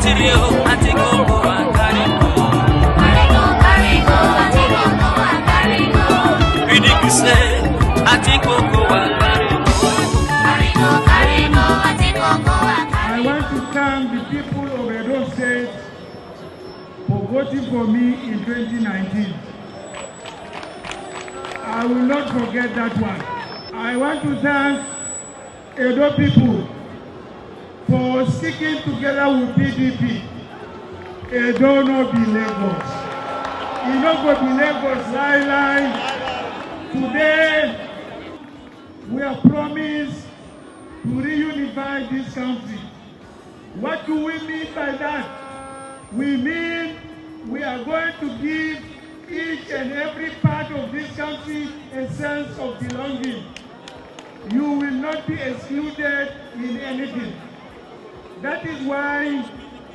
I want to thank the people of Edo State for voting for me in 2019. I will not forget that one. I want to thank Edo people for sticking together with PDP. Edo no be Lagos. E no go be Lagos lie. Today, we are promised to reunify this country. What do we mean by that? We mean we are going to give each and every part of this country a sense of belonging. You will not be excluded in anything. That is why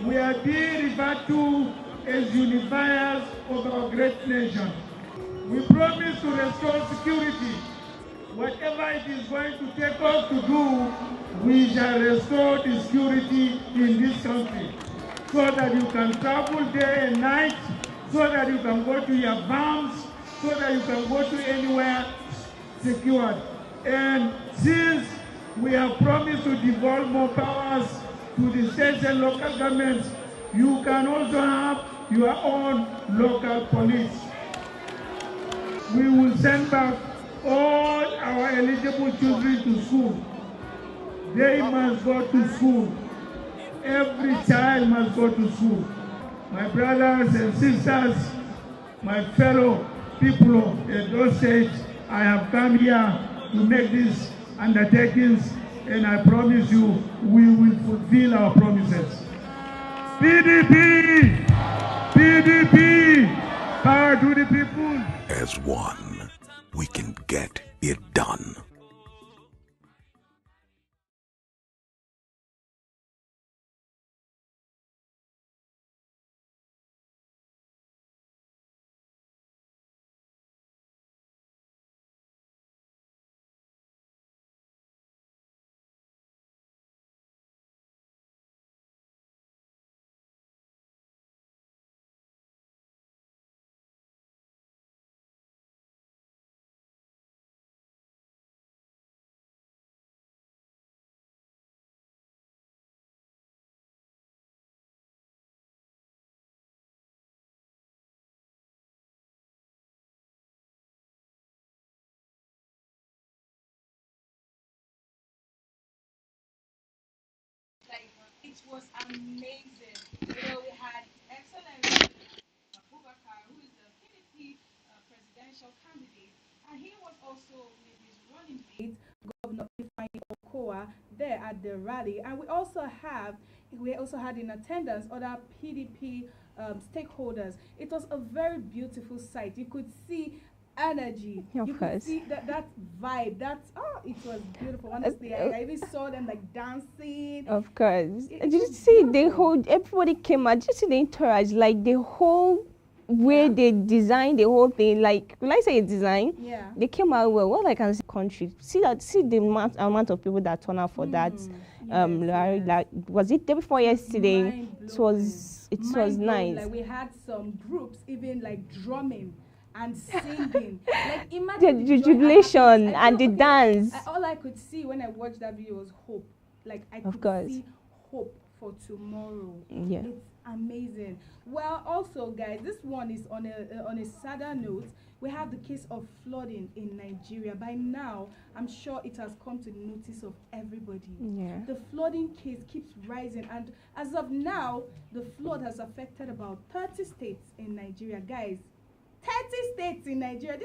we are being referred to as unifiers of our great nation. We promise to restore security. Whatever it is going to take us to do, we shall restore the security in this country so that you can travel day and night, so that you can go to your farms, so that you can go to anywhere secured. And since we have promised to devolve more powers to the states and local governments, you can also have your own local police. We will send back all our eligible children to school. They must go to school. Every child must go to school. My brothers and sisters, my fellow people of Edo State, I have come here to make these undertakings, and I promise you we will fulfill our promises. PDP! PDP! Power to the people! As one, we can get it done. It was amazing. We had excellent Abubakar, who is the PDP presidential candidate, and he was also with his running mate, Governor Okowa, there at the rally. And we also had in attendance other PDP stakeholders. It was a very beautiful sight. You could see energy. You could see that vibe. It was beautiful. Honestly, I even saw them like dancing. Of course. Did you see everybody came out? Did you see the entourage? Like the whole way they designed the whole thing. Like when I say design, they came out well. What I can see, country. See the amount of people that turned out for that. Like, was it day before yesterday? It was nice. Like we had some groups even like drumming and singing. Like imagine the jubilation and the dance. All I could see when I watched that video was hope. Like I could see hope for tomorrow. Yeah. It's amazing. Well, also guys, this one is on a sadder note. We have the case of flooding in Nigeria. By now, I'm sure it has come to the notice of everybody. Yeah. The flooding case keeps rising, and as of now, the flood has affected about 30 states in Nigeria. Guys, 30 states in Nigeria.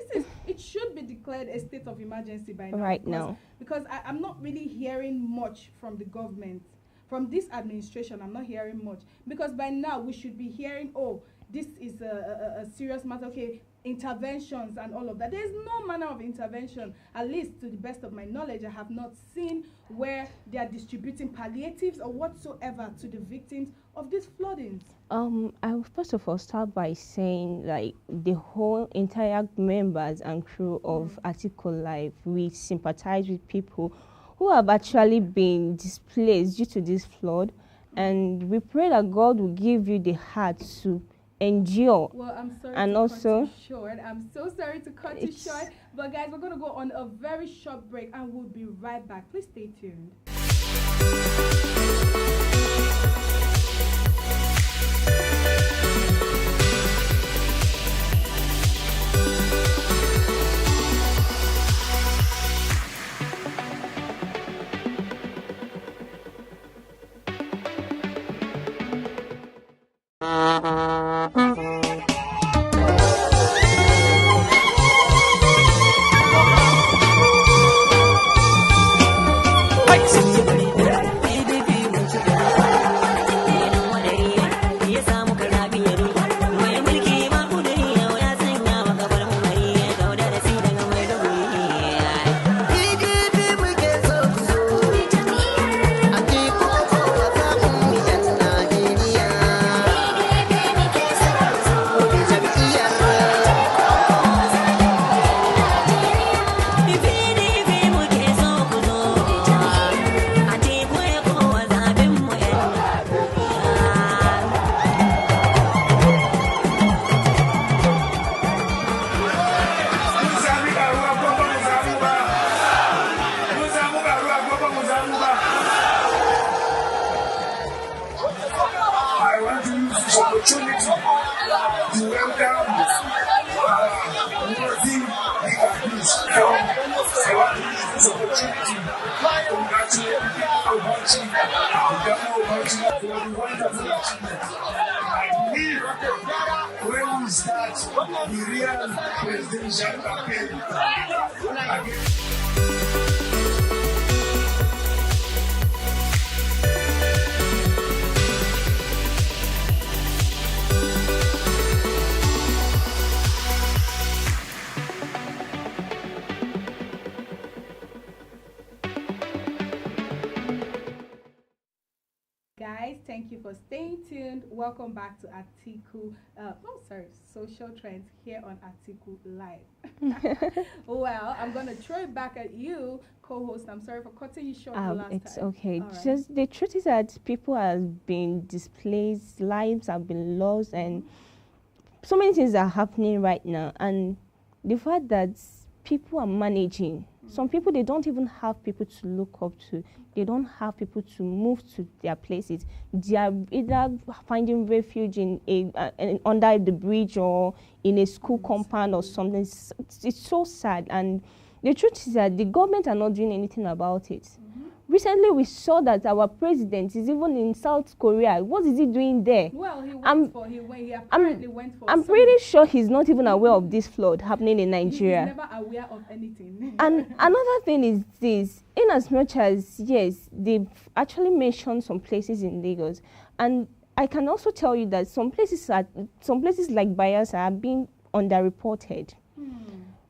It should be declared a state of emergency by now. Because I'm not really hearing much from the government. From this administration, I'm not hearing much. Because by now, we should be hearing, oh, this is a serious matter. Okay, interventions and all of that. There's no manner of intervention, at least to the best of my knowledge. I have not seen where they are distributing palliatives or whatsoever to the victims of these floodings. I will first of all start by saying, like, the whole entire members and crew of AtikuLive, we sympathize with people who have actually been displaced due to this flood. And we pray that God will give you the heart to endure. Well, I'm sorry and to also cut you short. I'm so sorry to cut you short. But guys, we're going to go on a very short break and we'll be right back. Please stay tuned. When we start the real presidential campaign, Guys, thank you for staying tuned. Welcome back to Atiku. Social Trends here on AtikuLive. Well, I'm gonna throw it back at you, co-host. I'm sorry for cutting you short the last it's time. okay. All right. Just the truth is that people have been displaced, lives have been lost, and so many things are happening right now. And the fact that people are managing. Some people, they don't even have people to look up to. They don't have people to move to their places. They are either finding refuge in under the bridge or in a school compound or something. It's so sad. And the truth is that the government are not doing anything about it. Recently, we saw that our president is even in South Korea. What is he doing there? Well, he apparently went for. I'm pretty sure he's not even aware of this flood happening in Nigeria. He's never aware of anything. And another thing is this: in as much as yes, they've actually mentioned some places in Lagos, and I can also tell you that some places like Bayelsa are being underreported.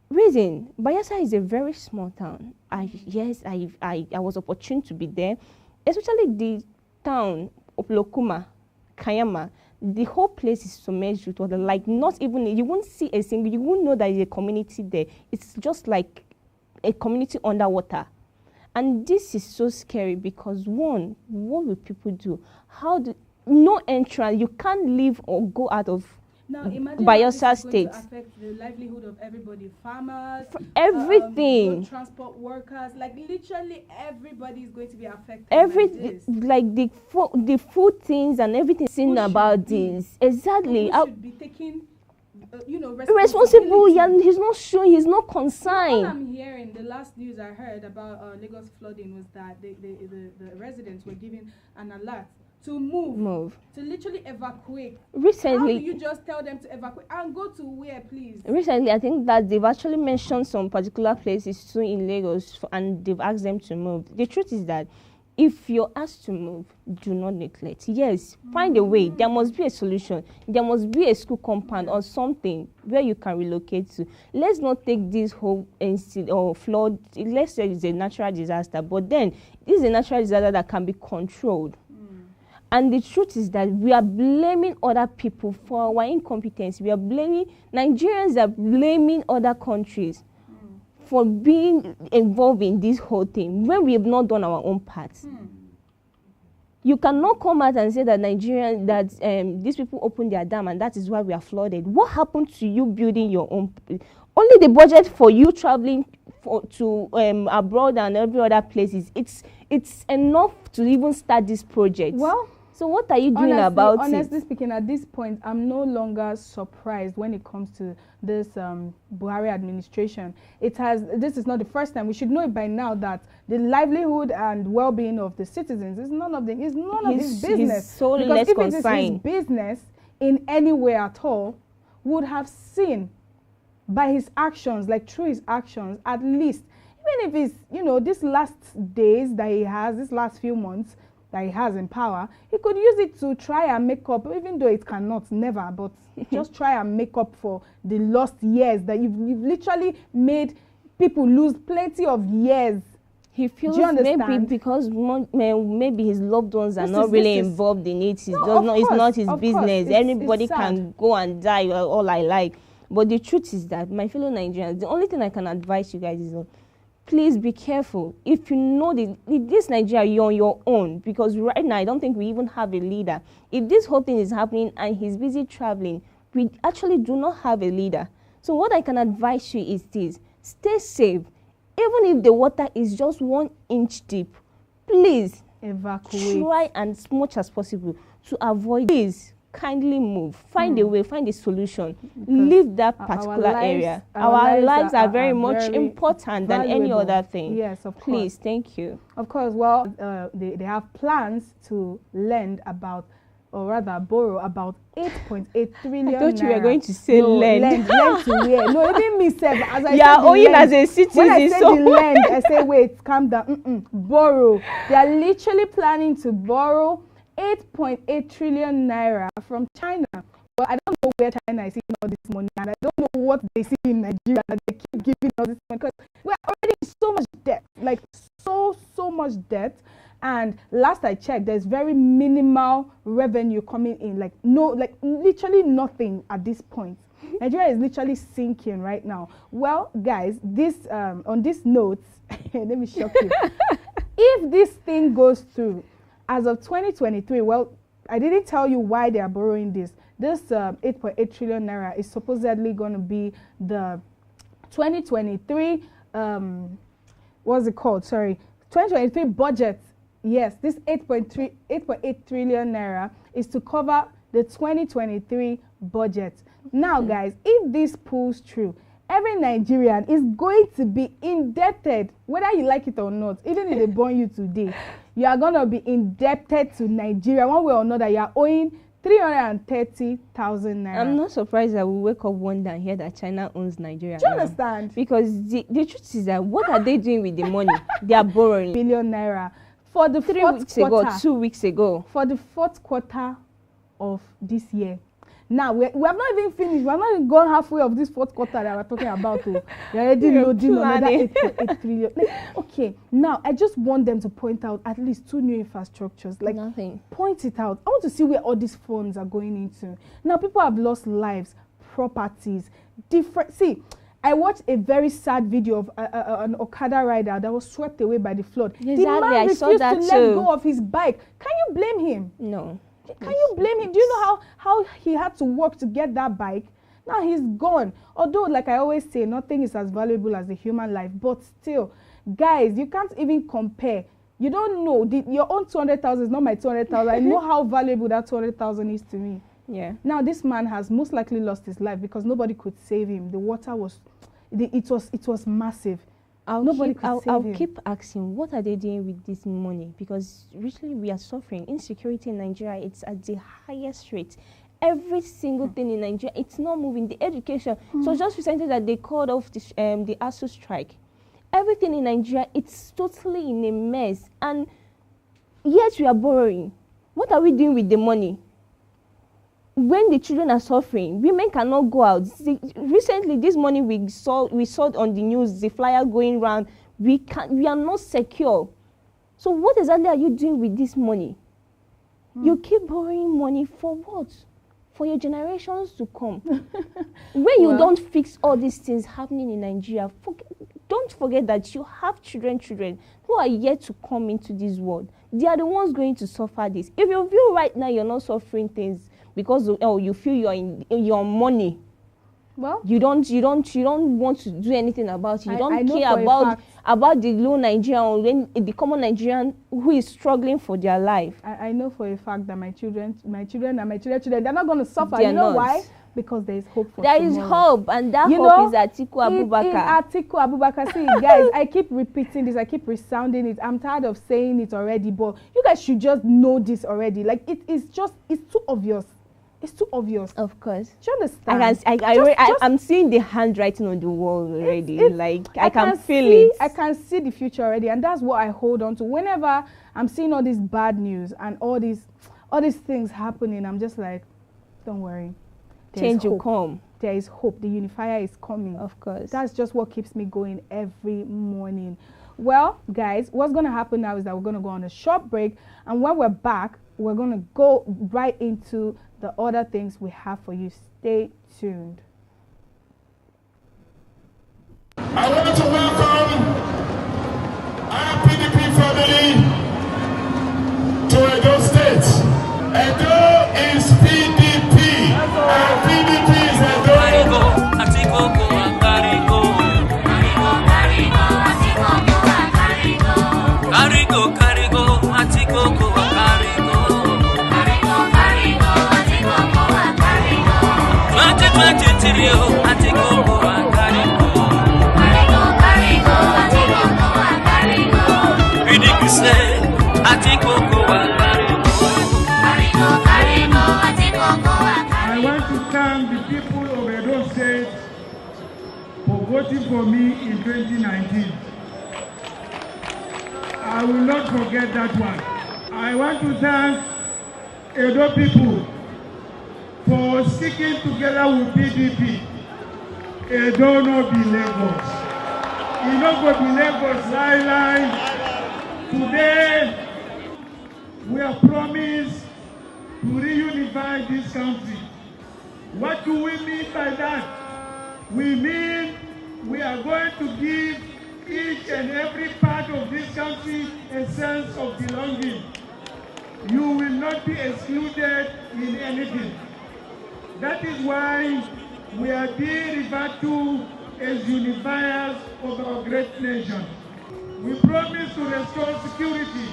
Reason, Bayelsa is a very small town. I was opportune to be there, especially the town of Lokuma, Kayama. The whole place is submerged with water. Like not even, you won't see a single, you won't know that there's a community there. It's just like a community underwater. And this is so scary because one, what will people do? No entrance, you can't leave or go out of now, imagine Bayelsa State. To affect the livelihood of everybody, farmers, everything, transport workers, like literally everybody is going to be affected. Like the food things and everything seen about this. Exactly. Who should be taking, responsible. Yeah, he's not showing. He's not concerned. All I'm hearing, the last news I heard about Lagos flooding was that the residents were given an alert to move, to literally evacuate. Recently, how do you just tell them to evacuate and go to where, please? Recently, I think that they've actually mentioned some particular places too in Lagos, and they've asked them to move. The truth is that if you're asked to move, do not neglect. Yes, find a way. There must be a solution. There must be a school compound or something where you can relocate to. Let's not take this whole incident or flood. Let's say it's a natural disaster, but then this is a natural disaster that can be controlled. And the truth is that we are blaming other people for our incompetence. We are blaming, Nigerians are blaming other countries for being involved in this whole thing when we have not done our own part. You cannot come out and say that these people opened their dam and that is why we are flooded. What happened to you building your own? Only the budget for you traveling to abroad and every other places. It's enough to even start this project. Well, so what are you doing about it? Honestly speaking, at this point, I'm no longer surprised when it comes to this Buhari administration. This is not the first time. We should know it by now that the livelihood and well-being of the citizens is none of his business. Because if it is his business in any way at all, would have seen by his actions, like through his actions, at least, even if it's, these last days that he has, these last few months that he has in power, he could use it to try and make up, even though it cannot, never, but just try and make up for the lost years that you've literally made people lose plenty of years. He feels maybe because maybe his loved ones are not really involved in it. It's not his business. Anybody can go and die all I like. But the truth is that, my fellow Nigerians, the only thing I can advise you guys is please be careful. If you know this Nigeria, you're on your own. Because right now, I don't think we even have a leader. If this whole thing is happening and he's busy traveling, we actually do not have a leader. So what I can advise you is this. Stay safe. Even if the water is just 1 inch deep, please evacuate. Try as much as possible to avoid this. Kindly move. Find a way, find a solution. Leave that particular area. Our lives are very much important than any other thing. Yes, of course. Please, thank you. Of course, well, they have plans to lend about, or rather borrow about 8.8 trillion. I thought you were going to say lend. Lend to where? No, even me self, as I said owing as a citizen. When I say the lend, I say wait, calm down. Borrow. They are literally planning to borrow 8.8 trillion naira from China. Well, I don't know where China is seeing all this money, and I don't know what they see in Nigeria that they keep giving all this money, because we're already in so much debt, like so much debt. And last I checked, there's very minimal revenue coming in, like literally nothing at this point. Nigeria is literally sinking right now. Well, guys, this on this note, let me shock you. If this thing goes through, as of 2023, well, I didn't tell you why they are borrowing this. This 8.8 trillion naira is supposedly going to be the 2023, what's it called? Sorry, 2023 budget. Yes, this 8.8 trillion naira is to cover the 2023 budget. Now, guys, if this pulls through, every Nigerian is going to be indebted, whether you like it or not. Even if they born you today, you are going to be indebted to Nigeria one way or another. You are owing 330,000 naira. I'm not surprised that we wake up one day and hear that China owns Nigeria. Do you understand? Because the truth is that what are they doing with the money? They are borrowing. Billion naira. For the 2 weeks ago. For the fourth quarter of this year. Now, we have not even finished. We have not even gone halfway of this fourth quarter that we're talking about. We're already loading another 8.8 trillion. Okay, now, I just want them to point out at least 2 new infrastructures. Like, nothing. Point it out. I want to see where all these funds are going into. Now, people have lost lives, properties, different... See, I watched a very sad video of an Okada rider that was swept away by the flood. Exactly, the man refused to let go of his bike. Can you blame him? No. Can you blame him? Do you know how he had to work to get that bike? Now he's gone. Although, like I always say, nothing is as valuable as a human life. But still, guys, you can't even compare. You don't know. Your own 200,000 is not my 200,000. I know how valuable that 200,000 is to me. Yeah. Now this man has most likely lost his life because nobody could save him. The water was, it was massive. I'll keep asking, what are they doing with this money? Because recently we are suffering. Insecurity in Nigeria, it's at the highest rate. Every single thing in Nigeria, it's not moving. The education. So just recently that they called off the ASU strike. Everything in Nigeria, it's totally in a mess. And yet we are borrowing. What are we doing with the money? When the children are suffering, women cannot go out. Recently, this morning we saw on the news, the flyer going around. We are not secure. So what exactly are you doing with this money? You keep borrowing money for what? For your generations to come. When you don't fix all these things happening in Nigeria, don't forget that you have children who are yet to come into this world. They are the ones going to suffer this. If you feel right now you're not suffering things because you feel you're in your money, well, you don't want to do anything about it. You don't care about the low Nigerian, the common Nigerian who is struggling for their life. I know for a fact that my children and my children, they're not going to suffer. You know why? Because there is hope for tomorrow. There is hope, and that hope is Atiku Abubakar. Atiku Abubakar. See, guys, I keep repeating this. I keep resounding it. I'm tired of saying it already, but you guys should just know this already. Like, it's too obvious. It's too obvious. Of course. Do you understand? I'm seeing the handwriting on the wall already. I can feel it. I can see the future already, and that's what I hold on to. Whenever I'm seeing all this bad news and all these things happening, I'm just like, don't worry. Change will come. There is hope. The unifier is coming. Of course. That's just what keeps me going every morning. Well, guys, what's going to happen now is that we're going to go on a short break, and when we're back, we're going to go right into the other things we have for you. Stay tuned. I want to welcome our PDP family to Edo State. Edo is PDP. Our PDP is Edo. Atiku, I want to thank the people of Edo State for voting for me in 2019. I will not forget that one. I want to thank Edo people for sticking together with PDP. Edo no be Lagos. E no go be Lagos lie. Today, we are promised to reunify this country. What do we mean by that? We mean we are going to give each and every part of this country a sense of belonging. You will not be excluded in anything. That is why we are being referred to as unifiers of our great nation. We promise to restore security.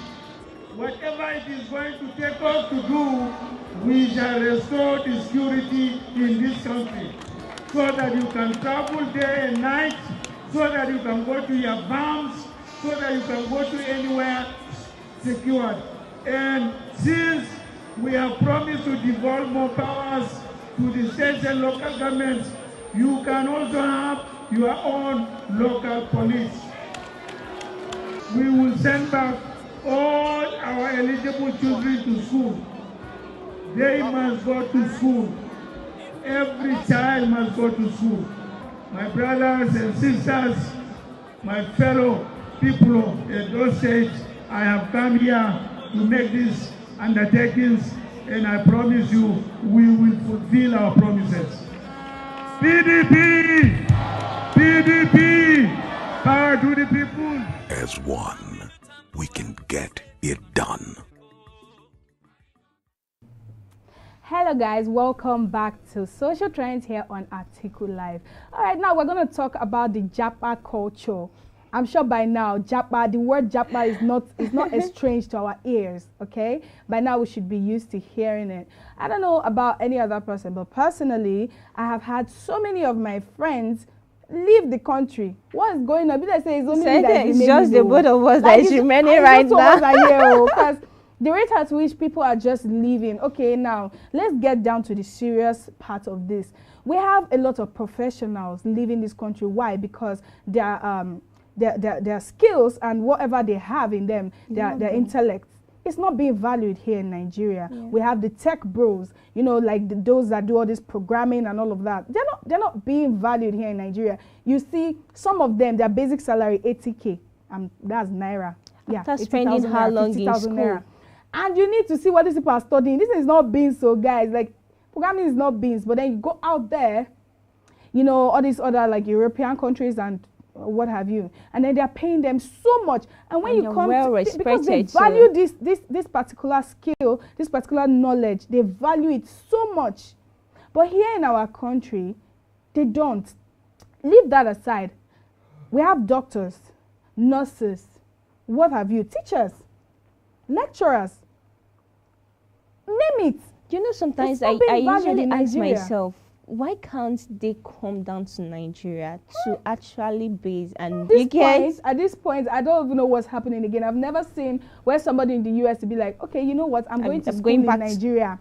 Whatever it is going to take us to do, we shall restore the security in this country so that you can travel day and night, so that you can go to your farms, so that you can go to anywhere secured. And since we have promised to devolve more powers to the states and local governments, you can also have your own local police. We will send back all our eligible children to school. They must go to school. Every child must go to school. My brothers and sisters, my fellow people of Edo State, I have come here to make these undertakings, and I promise you we will fulfill our promises. PDP! PDP! Power to the people! As one, we can get it done. Hello guys, welcome back to Social Trends here on AtikuLive. All right, now we're going to talk about the Japa culture. I'm sure by now, Japa, the word Japa is not as strange to our ears, okay? By now we should be used to hearing it. I don't know about any other person, but personally, I have had so many of my friends leave the country. What is going on? Because I say it's only me that is it's just the both of us that is remaining right now. Because the rate at which people are just leaving. Okay, now let's get down to the serious part of this. We have a lot of professionals leaving this country. Why? Because their skills and whatever they have in them, their intellect, it's not being valued here in Nigeria. Yeah. We have the tech bros, you know, like those that do all this programming and all of that. They're not being valued here in Nigeria. You see, some of them, their basic salary 80K. That's naira. Yeah, after spending how long in school? Naira. And you need to see what these people are studying. This is not beans, so guys. Like, programming is not beans. But then you go out there, you know, all these other like European countries and what have you, and then they are paying them so much. And when you come to, because they value this particular skill, this particular knowledge, they value it so much. But here in our country, they don't. Leave that aside. We have doctors, nurses, what have you, teachers, lecturers. Name it. You know, sometimes I usually ask myself, why can't they come down to Nigeria to actually base and at this point, I don't even know what's happening again. I've never seen where somebody in the US to be like, okay, you know what, I'm going to school in Nigeria.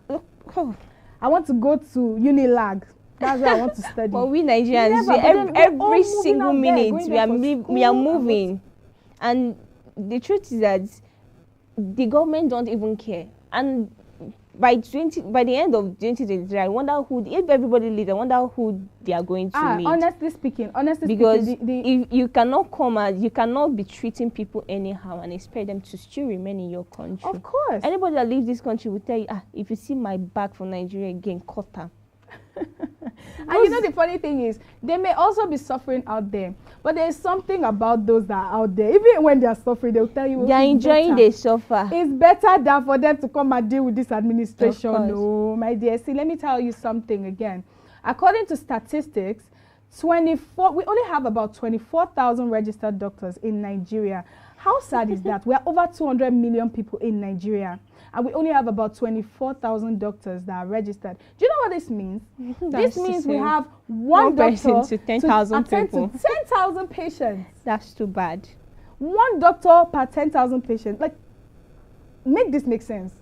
I want to go to Unilag. That's where I want to study. But we Nigerians, every single minute we are moving. And the truth is that the government don't even care. And by the end of 2023, I wonder if everybody leaves, I wonder who they are going to lead. Honestly speaking, because if you cannot you cannot be treating people anyhow and expect them to still remain in your country. Of course. Anybody that leaves this country will tell you, if you see my back from Nigeria again, cut her. And you know the funny thing is, they may also be suffering out there, but there is something about those that are out there. Even when they are suffering, they'll tell you they are enjoying they suffer. It's better than for them to come and deal with this administration. No, my dear. See, let me tell you something again. According to statistics, we only have about 24,000 registered doctors in Nigeria. How sad is that? We are over 200 million people in Nigeria, and we only have about 24,000 doctors that are registered. Do you know what this means? This means we have one doctor to 10,000 people. To 10,000 patients. That's too bad. One doctor per 10,000 patients. Like, make this make sense.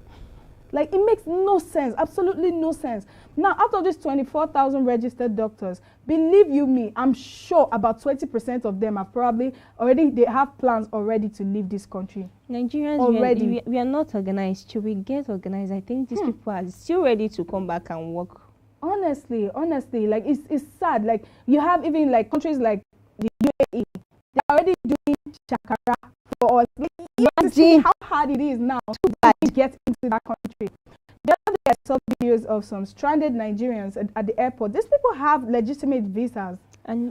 Like, it makes no sense, absolutely no sense. Now, out of these 24,000 registered doctors, believe you me, I'm sure about 20% of them are probably they have plans already to leave this country. Nigerians, we are not organized. Till we get organized, I think these people are still ready to come back and work. Honestly, like, it's sad. Like, you have even, like, countries like the UAE, they're already doing shakara for us. Imagine how hard it is now to get into that country. The other day I saw videos of some stranded Nigerians at the airport. These people have legitimate visas,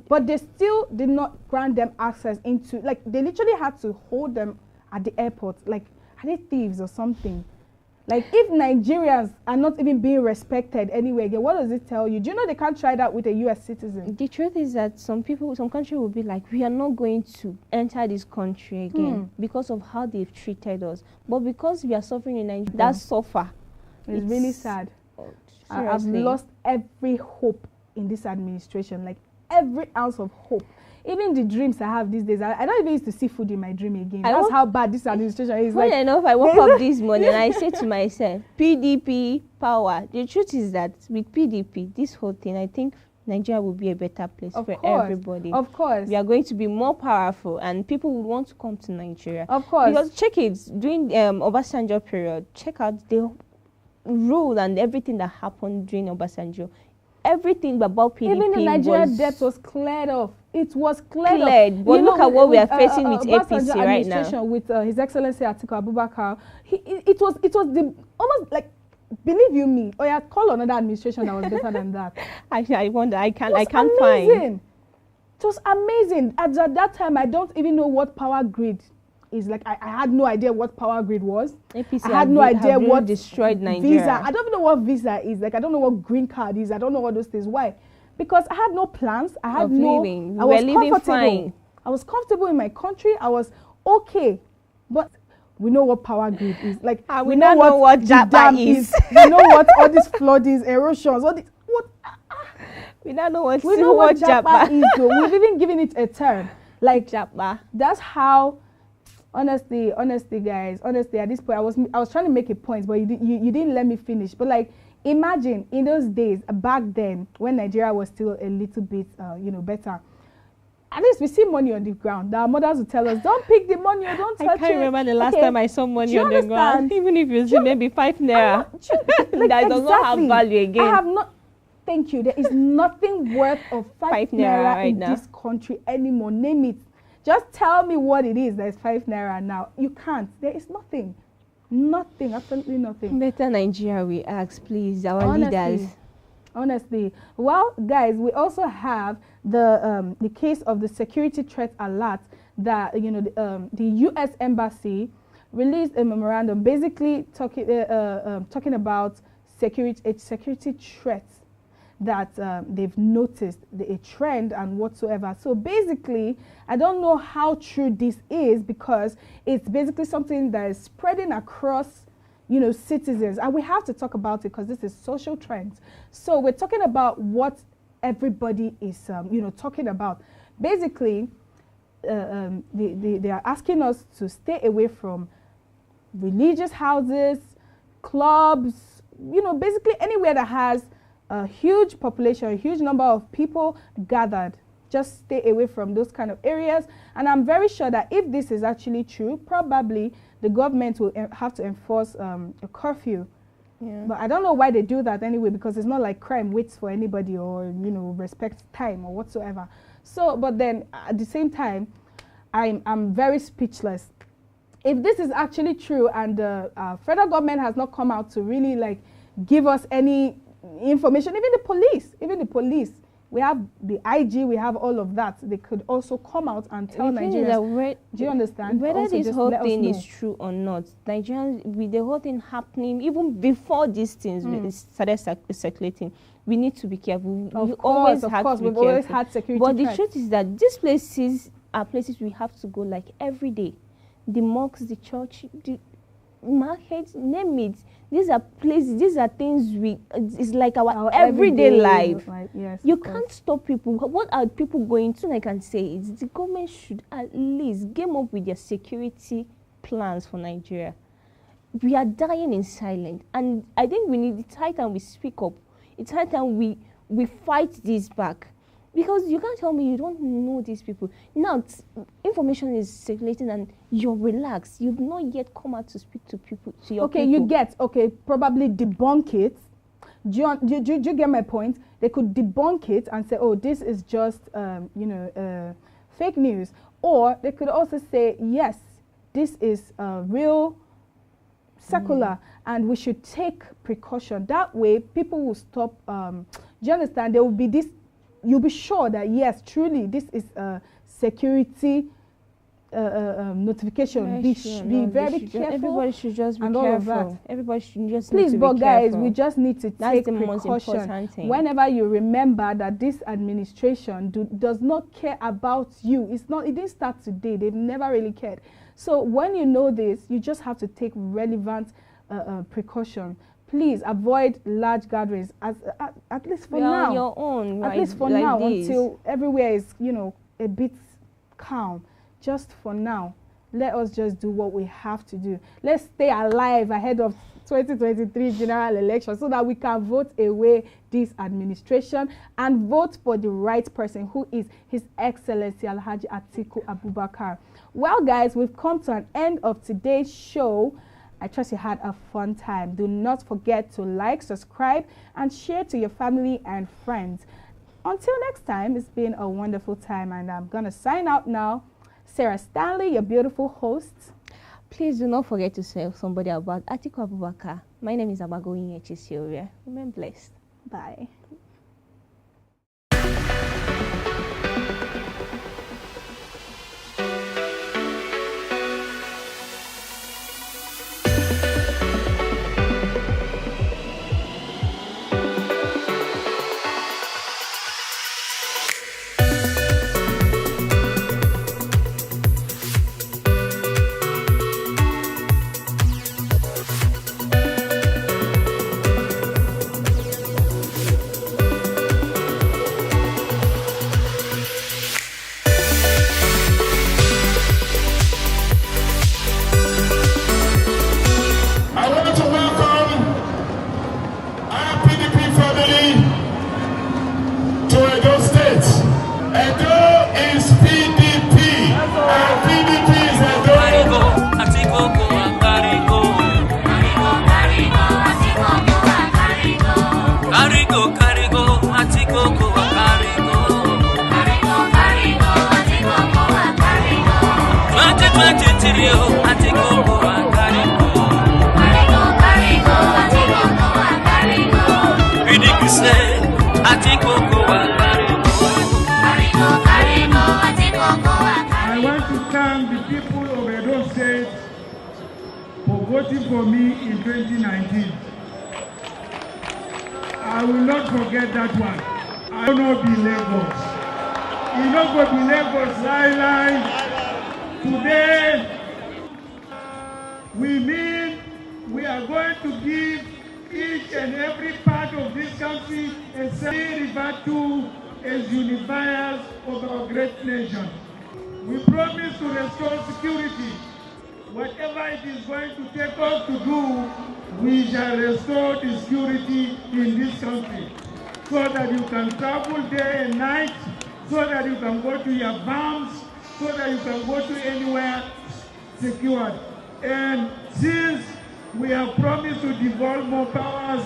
but they still did not grant them access into, like, they literally had to hold them at the airport. Like, are they thieves or something? Like, if Nigerians are not even being respected anyway, again, what does it tell you? Do you know they can't try that with a U.S. citizen? The truth is that some country will be like, we are not going to enter this country again because of how they've treated us. But because we are suffering in Nigeria, that suffer. It's really sad. I've lost every hope in this administration, like every ounce of hope. Even the dreams I have these days, I don't even used to see food in my dream again. That's how bad this administration is. Funny enough, I woke up this morning and I said to myself, PDP power. The truth is that with PDP, this whole thing, I think Nigeria will be a better place for everybody. Of course. We are going to be more powerful and people will want to come to Nigeria. Of course. Because check it, during Obasanjo period, check out the rule and everything that happened during Obasanjo. Everything about PDP even the Nigerian debt was cleared off. It was cleared off. But look at what we are facing with APC right now. With His Excellency Atiku Abubakar, it was the almost like, believe you me, or yeah, call another administration that was better than that. I wonder. I can't find. It was amazing. At that time, I don't even know what power grid is. Like, I had no idea what power grid was. APC I had no idea really what destroyed Nigeria. Visa. I don't even know what visa is. Like, I don't know what green card is. I don't know what those things. Why? Because I had no plans. I had living. I was comfortable. Fine. I was comfortable in my country. I was okay. But we know what power grid is. Like, we know what dam is. We know what all these floodings, erosions, all this. We don't know what Japa is. Though. We've even given it a term. Like, Japa. That's how. Honestly, guys. Honestly, at this point, I was trying to make a point, but you didn't let me finish. But like, imagine in those days, back then, when Nigeria was still a little bit, better. At least we see money on the ground. Our mothers would tell us, "Don't pick the money, or don't touch it." I can't remember the last time I saw money on the ground. Even if it's maybe 5 naira, that does not have value again. I have not. Thank you. There is nothing worth of 5 naira right in this country anymore. Name it. Just tell me what it is that is 5 naira now. You can't. There is nothing. Nothing. Absolutely nothing. Better Nigeria, we ask, please. Our leaders. Honestly. Well, guys, we also have the case of the security threat alert that, you know, the U.S. Embassy released a memorandum basically talking about security threats that they've noticed, a trend and whatsoever. So basically, I don't know how true this is, because it's basically something that is spreading across, you know, citizens, and we have to talk about it because this is social trends. So we're talking about what everybody is, you know, talking about. Basically, they are asking us to stay away from religious houses, clubs, you know, basically anywhere that has a huge population, a huge number of people gathered. Just stay away from those kind of areas. And I'm very sure that if this is actually true, probably the government will have to enforce a curfew. Yeah. But I don't know why they do that anyway, because it's not like crime waits for anybody, or, you know, respects time or whatsoever. So, but then at the same time, I'm very speechless. If this is actually true, and the federal government has not come out to really like give us any information, even the police, we have the IG, we have all of that. They could also come out and tell Nigerians. Do you understand? Whether also this whole thing is true or not, Nigerians, with the whole thing happening, even before these things started circulating, we need to be careful. We've always had security But threats. the truth is that these places are places we have to go like every day. The mosques, the church, the markets, name it. These are places, these are things it's like our everyday life. Yes, you can't stop people. What are people going to? I can say is the government should at least game up with their security plans for Nigeria. We are dying in silence, and I think it's high time we speak up. It's high time we fight this back. Because you can't tell me you don't know these people. Now, information is circulating and you're relaxed. You've not yet come out to speak to people, to your people. Probably debunk it. Do you get my point? They could debunk it and say, oh, this is just, fake news. Or they could also say, yes, this is real circular and we should take precaution. That way, people will stop. Do you understand? There will be this. You'll be sure that, yes, truly, this is a security notification. Be very careful. Everybody should just be careful. Everybody should just Please, but guys, we just need to take the precaution. most important thing. Whenever you remember that this administration does not care about you. It didn't start today. They've never really cared. So when you know this, you just have to take relevant precaution. Please avoid large gatherings, at least for now. On your own, right? At least for like now, this. until everywhere is, a bit calm. Just for now, let us just do what we have to do. Let's stay alive ahead of 2023 general election so that we can vote away this administration and vote for the right person, who is His Excellency Alhaji Atiku Abubakar. Well, guys, we've come to an end of today's show. I trust you had a fun time. Do not forget to like, subscribe, and share to your family and friends. Until next time, it's been a wonderful time, and I'm going to sign out now. Sarah Stanley, your beautiful host. Please do not forget to tell somebody about Atiku Abubakar. My name is Abagoyin Echisioria. Remain blessed. Bye. voting for me in 2019. I will not forget that one. I will not be Lagos. It will not go be Lagos lie. Today, we mean we are going to give each and every part of this country a say referred to as unifiers of our great nation. We promise to restore security. Whatever it is going to take us to do, we shall restore the security in this country so that you can travel day and night, so that you can go to your farms, so that you can go to anywhere secured. And since we have promised to devolve more powers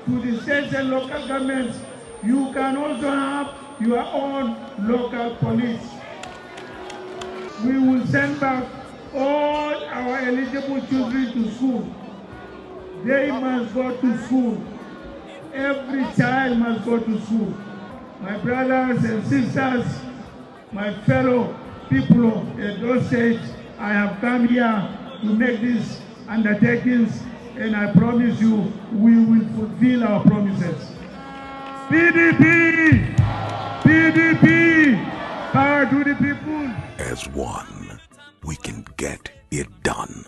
to the states and local governments, you can also have your own local police. We will send back all our eligible children to school. They must go to school. Every child must go to school. My brothers and sisters, my fellow people of those states, I have come here to make these undertakings, and I promise you we will fulfill our promises. PDP! PDP! Power to the people! As one, we can get it done.